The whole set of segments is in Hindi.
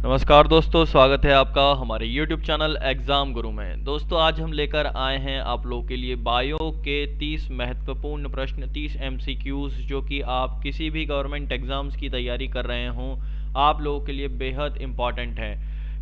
नमस्कार दोस्तों, स्वागत है आपका हमारे YouTube चैनल एग्ज़ाम गुरु में। दोस्तों आज हम लेकर आए हैं आप लोगों के लिए बायो के 30 महत्वपूर्ण प्रश्न, 30 MCQs जो कि आप किसी भी गवर्नमेंट एग्ज़ाम्स की तैयारी कर रहे हों, आप लोगों के लिए बेहद इम्पॉर्टेंट है।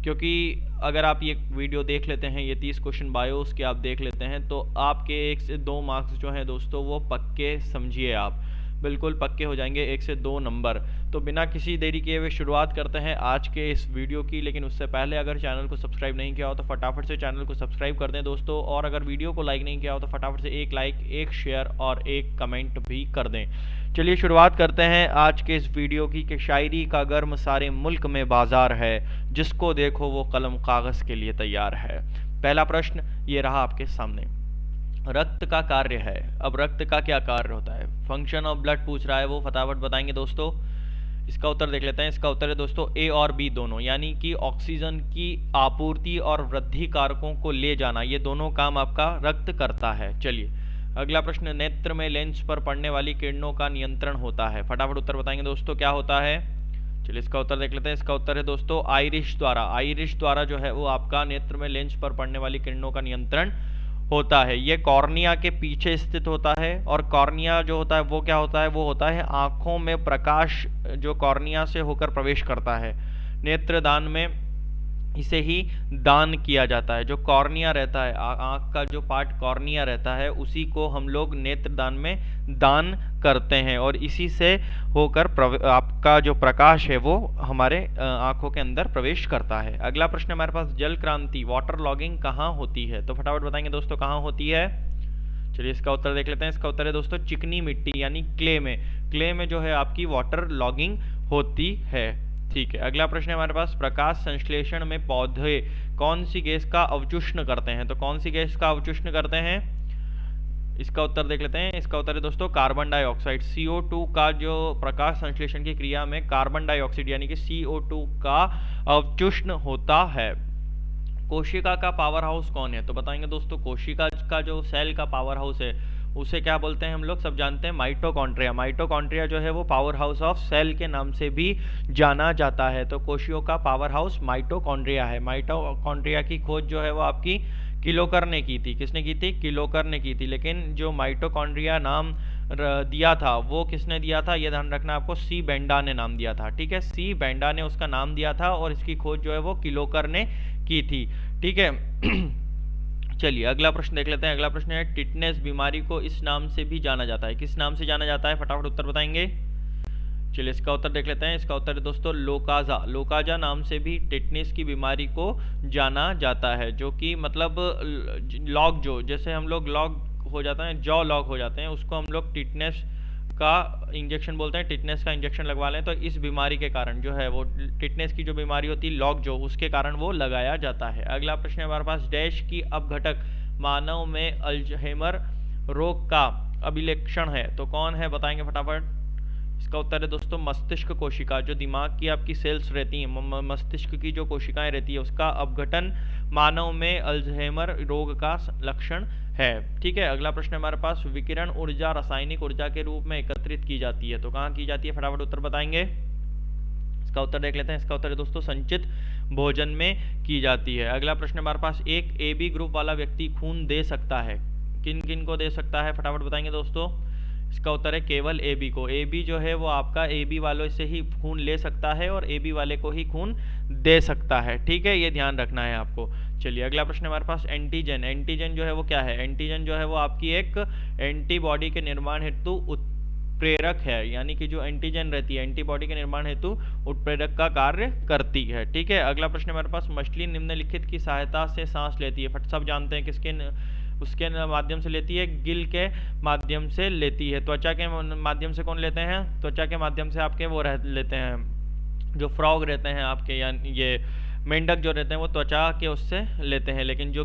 क्योंकि अगर आप ये वीडियो देख लेते हैं, ये 30 क्वेश्चन बायोस के आप देख लेते हैं, तो आपके 1 से 2 मार्क्स जो हैं दोस्तों वो पक्के समझिए आप, बिल्कुल पक्के हो जाएंगे 1 से 2 नंबर। तो बिना किसी देरी किए हुए शुरुआत करते हैं आज के इस वीडियो की। लेकिन उससे पहले अगर चैनल को सब्सक्राइब नहीं किया हो तो फटाफट से चैनल को सब्सक्राइब कर दें दोस्तों, और अगर वीडियो को लाइक नहीं किया हो तो फटाफट से एक लाइक, एक शेयर और एक कमेंट भी कर दें। चलिए शुरुआत करते हैं आज के इस वीडियो की कि शायरी का गर्म सारे मुल्क में बाजार है, जिसको देखो वो कलम कागज़ के लिए तैयार है। पहला प्रश्न ये रहा आपके सामने, रक्त का कार्य है। अब रक्त का क्या कार्य होता है? फंक्शन ऑफ ब्लड पूछ रहा है, वो फटाफट बताएंगे दोस्तों। इसका उत्तर देख लेते हैं। इसका उत्तर है दोस्तों ए और बी दोनों, यानी कि ऑक्सीजन की आपूर्ति और वृद्धि कारकों को ले जाना, ये दोनों काम आपका रक्त करता है। चलिए अगला प्रश्न, नेत्र में लेंस पर पड़ने वाली किरणों का नियंत्रण होता है। फटाफट उत्तर बताएंगे दोस्तों, क्या होता है? चलिए इसका उत्तर देख लेते हैं। इसका उत्तर है दोस्तों आइरिश द्वारा। आइरिश द्वारा जो है वो आपका नेत्र में लेंस पर पड़ने वाली किरणों का नियंत्रण होता है। ये कॉर्निया के पीछे स्थित होता है, और कॉर्निया जो होता है वो क्या होता है? वो होता है आंखों में प्रकाश जो कॉर्निया से होकर प्रवेश करता है। नेत्रदान में इसे ही दान किया जाता है। जो कॉर्निया रहता है, आंख का जो पार्ट कॉर्निया रहता है, उसी को हम लोग नेत्रदान में दान करते हैं, और इसी से होकर आपका जो प्रकाश है वो हमारे आंखों के अंदर प्रवेश करता है। अगला प्रश्न हमारे पास, जल क्रांति वाटर लॉगिंग कहाँ होती है? तो फटाफट बताएंगे दोस्तों कहाँ होती है। चलिए इसका उत्तर देख लेते हैं। इसका उत्तर है दोस्तों चिकनी मिट्टी यानी क्ले में। क्ले में जो है आपकी वाटर लॉगिंग होती है। ठीक है, अगला प्रश्न है हमारे पास, प्रकाश संश्लेषण में पौधे कौन सी गैस का अवचूष्ण करते हैं? तो कौन सी गैस का अवचूष्ण करते हैं? इसका उत्तर देख लेते हैं। इसका उत्तर है दोस्तों कार्बन डाइऑक्साइड। CO2 का जो प्रकाश संश्लेषण की क्रिया में कार्बन डाइऑक्साइड यानी कि CO2 का अवचूष्ण होता है। कोशिका का पावर हाउस कौन है? तो बताएंगे दोस्तों, कोशिका का जो सेल का पावर हाउस है उसे क्या बोलते हैं? हम लोग सब जानते हैं माइटोकॉन्ड्रिया। माइटोकॉन्ड्रिया जो है वो पावर हाउस ऑफ सेल के नाम से भी जाना जाता है। तो कोशियों का पावर हाउस माइटोकॉन्ड्रिया है। माइटोकॉन्ड्रिया की खोज जो है वो आपकी किलोकर ने की थी। किसने की थी? किलोकर ने की थी। लेकिन जो माइटोकॉन्ड्रिया नाम दिया था वो किसने दिया था? ये ध्यान रखना आपको, सी बेंडा ने नाम दिया था। ठीक है, सी बेंडा ने उसका नाम दिया था, और इसकी खोज जो है वो किलोकर ने की थी। ठीक है चलिए अगला प्रश्न देख लेते हैं। अगला प्रश्न है, टिटनेस बीमारी को इस नाम से भी जाना जाता है। किस नाम से जाना जाता है? फटाफट उत्तर बताएंगे। चलिए इसका उत्तर देख लेते हैं। इसका उत्तर है दोस्तों लोकाजा। लोकाजा नाम से भी टिटनेस की बीमारी को जाना जाता है, जो कि मतलब लॉग, जो जैसे हम लोग लॉग हो जाता है, जॉ लॉग हो जाते हैं, उसको हम लोग टिटनेस का इंजेक्शन बोलते हैं। टिटनेस का इंजेक्शन लगवा लें तो इस बीमारी के कारण जो है वो टिटनेस की जो बीमारी होती है लॉग जो, उसके कारण वो लगाया जाता है। अगला प्रश्न है हमारे पास, डैश की अपघटक मानव में अल्जाइमर रोग का अभिलक्षण है। तो कौन है? बताएंगे फटाफट। इसका उत्तर है दोस्तों मस्तिष्क कोशिका। जो दिमाग की आपकी सेल्स रहती हैं, मस्तिष्क की जो कोशिकाएं रहती है, उसका अपघटन मानव में अल्जाइमर रोग का लक्षण है। ठीक है, अगला प्रश्न हमारे पास, विकिरण ऊर्जा रासायनिक ऊर्जा के रूप में एकत्रित की जाती है। तो कहाँ की जाती है? फटाफट उत्तर बताएंगे। इसका उत्तर देख लेते हैं। इसका उत्तर है दोस्तों संचित भोजन में की जाती है। अगला प्रश्न हमारे पास, एक AB ग्रुप वाला व्यक्ति खून दे सकता है। किन किन को दे सकता है? फटाफट बताएंगे दोस्तों। इसका उत्तर है केवल AB को। AB जो है वो आपका AB वालों से ही खून ले सकता है, और AB वाले को ही खून दे सकता है। ठीक है, ये ध्यान रखना है आपको। चलिए अगला प्रश्न हमारे पास, एंटीजन। एंटीजन जो है वो क्या है? एंटीजन जो है वो आपकी एक एंटीबॉडी के निर्माण हेतु उत्प्रेरक है, यानी कि जो एंटीजन रहती है एंटीबॉडी के निर्माण हेतु उत्प्रेरक का कार्य करती है। ठीक है, अगला प्रश्न हमारे पास, मछली निम्नलिखित की सहायता से सांस लेती है। फट सब जानते हैं किसके उसके माध्यम से लेती है? गिल के माध्यम से लेती है। त्वचा के माध्यम से कौन लेते हैं? त्वचा के माध्यम से आपके वो लेते हैं, जो फ्रॉग रहते हैं आपके, यानी ये मेंढक जो रहते हैं वो त्वचा के उससे लेते हैं, लेकिन जो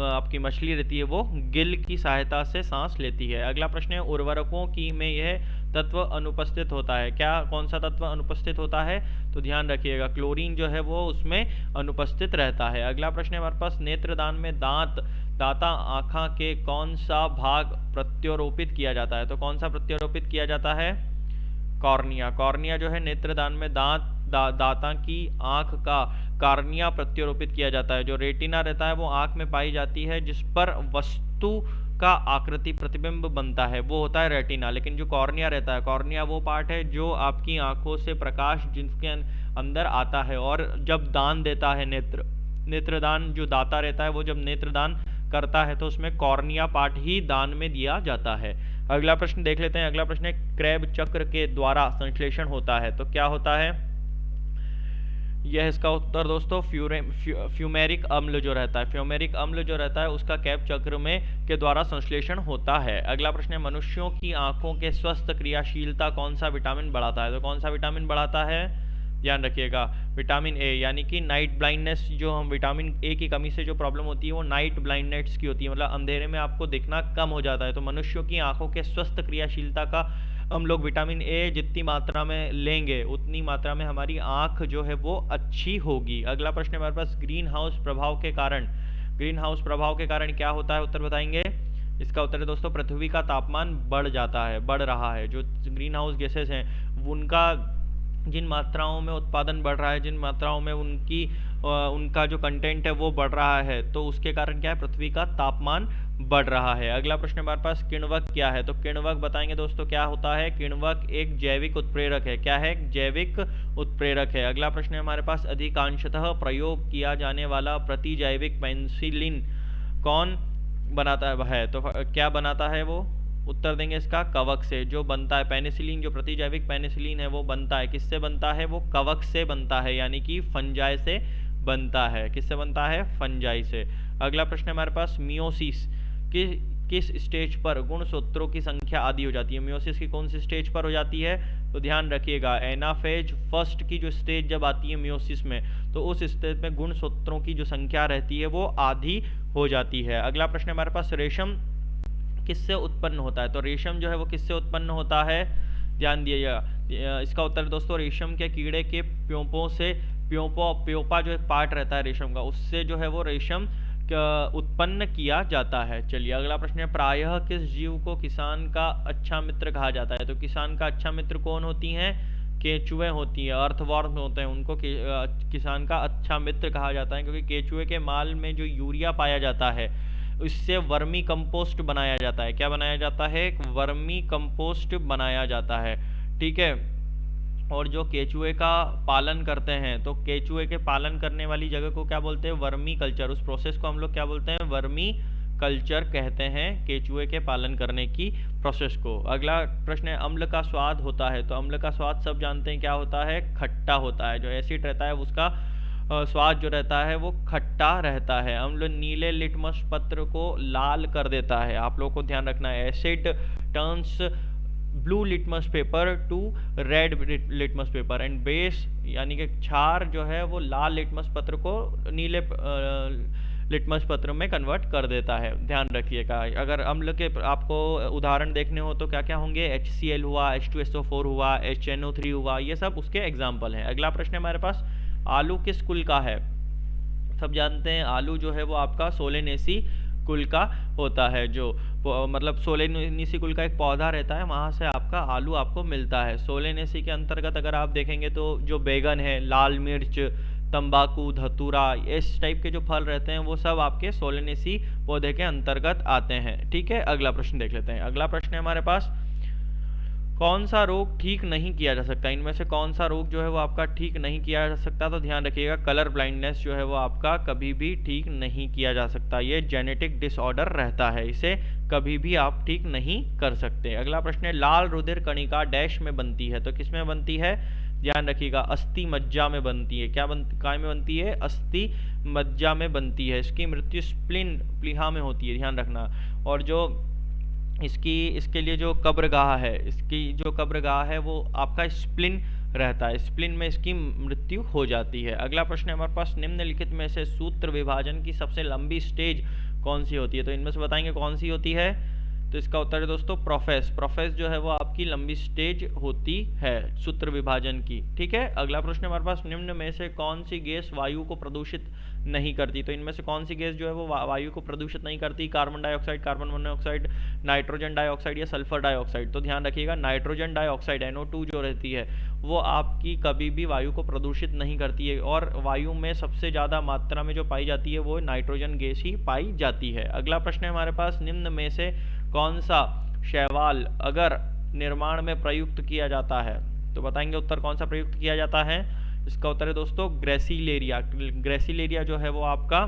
आपकी मछली रहती है वो गिल की सहायता से सांस लेती है। अगला प्रश्न है, उर्वरकों की में यह तत्व अनुपस्थित होता है। क्या कौन सा तत्व अनुपस्थित होता है? तो ध्यान रखिएगा, क्लोरीन जो है वो उसमें अनुपस्थित रहता है। अगला प्रश्न है हमारे पास, नेत्रदान में दाता आँखा के कौन सा भाग प्रत्यारोपित किया जाता है? तो कौन सा प्रत्यारोपित किया जाता है? कॉर्निया। कॉर्निया जो है नेत्रदान में दाता की आंख का कार्निया प्रत्यारोपित किया जाता है। जो रेटिना रहता है वो आंख में पाई जाती है जिस पर वस्तु का आकृति प्रतिबिंब बनता है, वो होता है रेटिना। लेकिन जो कॉर्निया रहता है, कॉर्निया वो पार्ट है जो आपकी आंखों से प्रकाश जिसके अंदर आता है, और जब दान देता है नेत्रदान, जो दाता रहता है वो जब नेत्रदान करता है तो उसमें कॉर्निया पार्ट ही दान में दिया जाता है। अगला प्रश्न देख लेते हैं। अगला प्रश्न है, क्रेब चक्र के द्वारा संश्लेषण होता है तो क्या होता है? यह इसका उत्तर दोस्तों फ्यूमेरिक अम्ल जो रहता है, फ्यूमेरिक अम्ल जो रहता है उसका कैब चक्र में के द्वारा संश्लेषण होता है। अगला प्रश्न है, मनुष्यों की आंखों के स्वस्थ क्रियाशीलता कौन सा विटामिन बढ़ाता है? तो कौन सा विटामिन बढ़ाता है? ध्यान रखिएगा, विटामिन ए, यानी कि नाइट ब्लाइंडनेस, जो हम विटामिन ए की कमी से जो प्रॉब्लम होती है वो नाइट ब्लाइंडनेस की होती है, मतलब अंधेरे में आपको दिखना कम हो जाता है। तो मनुष्यों की आंखों के स्वस्थ क्रियाशीलता का हम लोग विटामिन ए जितनी मात्रा में लेंगे उतनी मात्रा में हमारी आंख जो है वो अच्छी होगी। अगला प्रश्न है हमारे पास, ग्रीन हाउस प्रभाव के कारण, ग्रीन हाउस प्रभाव के कारण क्या होता है? उत्तर बताएंगे। इसका उत्तर है दोस्तों, पृथ्वी का तापमान बढ़ जाता है, बढ़ रहा है। जो ग्रीन हाउस गैसेस हैं उनका जिन मात्राओं में उत्पादन बढ़ रहा है, जिन मात्राओं में उनका जो कंटेंट है वो बढ़ रहा है, तो उसके कारण क्या है? पृथ्वी का तापमान बढ़ रहा है। अगला प्रश्न हमारे पास, किण्वक क्या है? तो किण्वक बताएंगे दोस्तों क्या होता है? किण्वक एक जैविक उत्प्रेरक है। क्या है? जैविक उत्प्रेरक है। अगला प्रश्न है हमारे पास, अधिकांशतः प्रयोग किया जाने वाला प्रतिजैविक पेनिसिलिन कौन बनाता है? तो क्या बनाता है वो? उत्तर देंगे इसका, कवक से। जो बनता है पेनिसिलिन, जो प्रतिजैविक पेनिसिलिन है वो बनता है किससे बनता है? वो कवक से बनता है, यानी कि फंजाई से बनता है। किससे बनता है? फंजाई से। अगला प्रश्न है हमारे पास, मियोसिस किस स्टेज पर गुणसूत्रों की संख्या आधी हो जाती है? मियोसिस की कौन सी स्टेज पर हो जाती है? तो ध्यान रखिएगा, एनाफेज फर्स्ट की जो स्टेज जब आती है मियोसिस में, तो उस स्टेज में गुणसूत्रों की जो संख्या रहती है वो आधी हो जाती है। अगला प्रश्न है हमारे पास, रेशम किससे उत्पन्न होता है? तो रेशम जो है वो किससे उत्पन्न होता है? ध्यान दिएगा, इसका उत्तर दोस्तों रेशम के कीड़े के प्योपों से, प्योपा जो एक पार्ट रहता है रेशम का, उससे जो है वो रेशम उत्पन्न किया जाता है। चलिए अगला प्रश्न है, प्रायः किस जीव को किसान का अच्छा मित्र कहा जाता है? तो किसान का अच्छा मित्र कौन होती हैं? केचुए होती हैं, अर्थवॉर्म होते हैं, उनको किसान का अच्छा मित्र कहा जाता है, क्योंकि केचुए के माल में जो यूरिया पाया जाता है इससे वर्मी कंपोस्ट बनाया जाता है। क्या बनाया जाता है? वर्मी कंपोस्ट बनाया जाता है। ठीक है, और जो केचुए का पालन करते हैं, तो केचुए के पालन करने वाली जगह को क्या बोलते हैं? Vermi culture. उस प्रोसेस को हम लोग क्या बोलते हैं? वर्मी कल्चर कहते हैं, केचुए के पालन करने की प्रोसेस को। अगला प्रश्न है, अम्ल का स्वाद होता है? तो अम्ल का स्वाद सब जानते हैं क्या होता है? खट्टा होता है। जो एसिड रहता है उसका स्वाद जो रहता है वो खट्टा रहता है। अम्ल नीले लिटमस पत्र को लाल कर देता है। आप लोगों को ध्यान रखना है, asset turns blue litmus paper two red litmus paper, and base यानी कि क्षार जो है वो लाल लिटमस पत्र को नीले लिटमस पत्र में कन्वर्ट कर देता है। ध्यान रखिएगा, अगर अम्ल के आपको उदाहरण देखने हो तो क्या क्या होंगे? HCl हुआ, H2SO4 हुआ, HNO3 हुआ, ये सब उसके एग्जाम्पल हैं। अगला प्रश्न है हमारे पास, आलू किस कुल का है? सब जानते हैं आलू जो है वो आपका सोलेनेसी कुल का होता है। जो मतलब सोलेनेसी कुल का एक पौधा रहता है, वहाँ से आपका आलू आपको मिलता है। सोलेनेसी के अंतर्गत अगर आप देखेंगे तो जो बैगन है, लाल मिर्च, तंबाकू, धतूरा, इस टाइप के जो फल रहते हैं वो सब आपके सोलेनेसी पौधे के अंतर्गत आते हैं। ठीक है, अगला प्रश्न देख लेते हैं। अगला प्रश्न है हमारे पास, कौन सा रोग ठीक नहीं किया जा सकता? इनमें से कौन सा रोग जो है वो आपका ठीक नहीं किया जा सकता? तो ध्यान रखिएगा, कलर ब्लाइंडनेस जो है वो आपका कभी भी ठीक नहीं किया जा सकता। ये जेनेटिक डिसऑर्डर रहता है, इसे कभी भी आप ठीक नहीं कर सकते। अगला प्रश्न है, लाल रुधिर कणिका डैश में बनती है? तो किस में बनती है? ध्यान रखिएगा, अस्थि मज्जा में बनती है। क्या काय में बनती है? अस्थि मज्जा में बनती है। इसकी मृत्यु स्प्लिन प्लीहा में होती है, ध्यान रखना। और जो इसके लिए जो कब्रगाह है, इसकी जो कब्रगाह है वो आपका स्प्लिन रहता है, स्प्लिन में इसकी मृत्यु हो जाती है। अगला प्रश्न है हमारे पास, निम्नलिखित में से सूत्र विभाजन की सबसे लंबी स्टेज कौन सी होती है? तो इनमें से बताएंगे कौन सी होती है? तो इसका उत्तर है दोस्तों प्रोफेस। प्रोफेस जो है वो आपकी लंबी स्टेज होती है सूत्र विभाजन की। ठीक है, अगला प्रश्न हमारे पास, निम्न में से कौन सी गैस वायु को प्रदूषित नहीं करती? तो इनमें से कौन सी गैस जो है वो वायु को प्रदूषित नहीं करती? Carbon dioxide, carbon monoxide, nitrogen dioxide या सल्फर डाइऑक्साइड? तो ध्यान रखिएगा, नाइट्रोजन डाइऑक्साइड NO2 जो रहती है वो आपकी कभी भी वायु को प्रदूषित नहीं करती है, और वायु में सबसे ज़्यादा मात्रा में जो पाई जाती है वो नाइट्रोजन गैस ही पाई जाती है। अगला प्रश्न है हमारे पास, निम्न में से कौन सा शैवाल अगर निर्माण में प्रयुक्त किया जाता है? तो बताएंगे उत्तर कौन सा प्रयुक्त किया जाता है। इसका उत्तर है दोस्तों ग्रेसिलेरिया। ग्रेसिलेरिया जो है वो आपका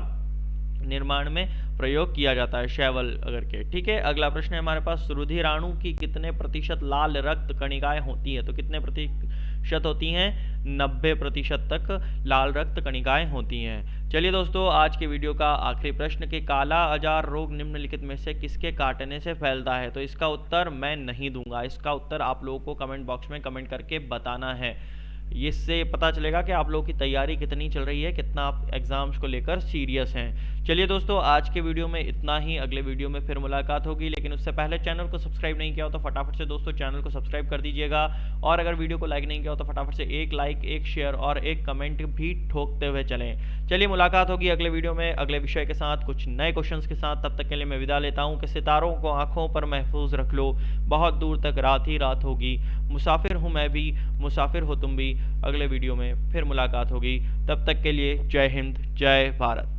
निर्माण में प्रयोग किया जाता है शैवाल अगर के। ठीक है, अगला प्रश्न है हमारे पास, रुधिराणु की कितने प्रतिशत लाल रक्त कणिकाएं होती हैं? तो कितने प्रतिशत होती हैं? 90% तक लाल रक्त कणिकाएं होती हैं। चलिए दोस्तों, आज के वीडियो का आखिरी प्रश्न, कि काला आजार रोग निम्नलिखित में से किसके काटने से फैलता है? तो इसका उत्तर मैं नहीं दूंगा, इसका उत्तर आप लोगों को कमेंट बॉक्स में कमेंट करके बताना है। इससे पता चलेगा कि आप लोगों की तैयारी कितनी चल रही है, कितना आप एग्जाम्स को लेकर सीरियस हैं। चलिए दोस्तों, आज के वीडियो में इतना ही। अगले वीडियो में फिर मुलाकात होगी, लेकिन उससे पहले चैनल को सब्सक्राइब नहीं किया हो तो फटाफट से दोस्तों चैनल को सब्सक्राइब कर दीजिएगा, और अगर वीडियो को लाइक नहीं किया हो तो फटाफट से एक लाइक, एक शेयर और एक कमेंट भी ठोकते हुए चलें। चलिए, मुलाकात होगी अगले वीडियो में अगले विषय के साथ, कुछ नए क्वेश्चंस के साथ। तब तक के लिए मैं विदा लेता हूँ कि सितारों को आंखों पर महफूज रख लो, बहुत दूर तक रात ही रात होगी। मुसाफिर हूँ मैं भी, मुसाफिर हो तुम भी। अगले वीडियो में फिर मुलाकात होगी, तब तक के लिए जय हिंद, जय भारत।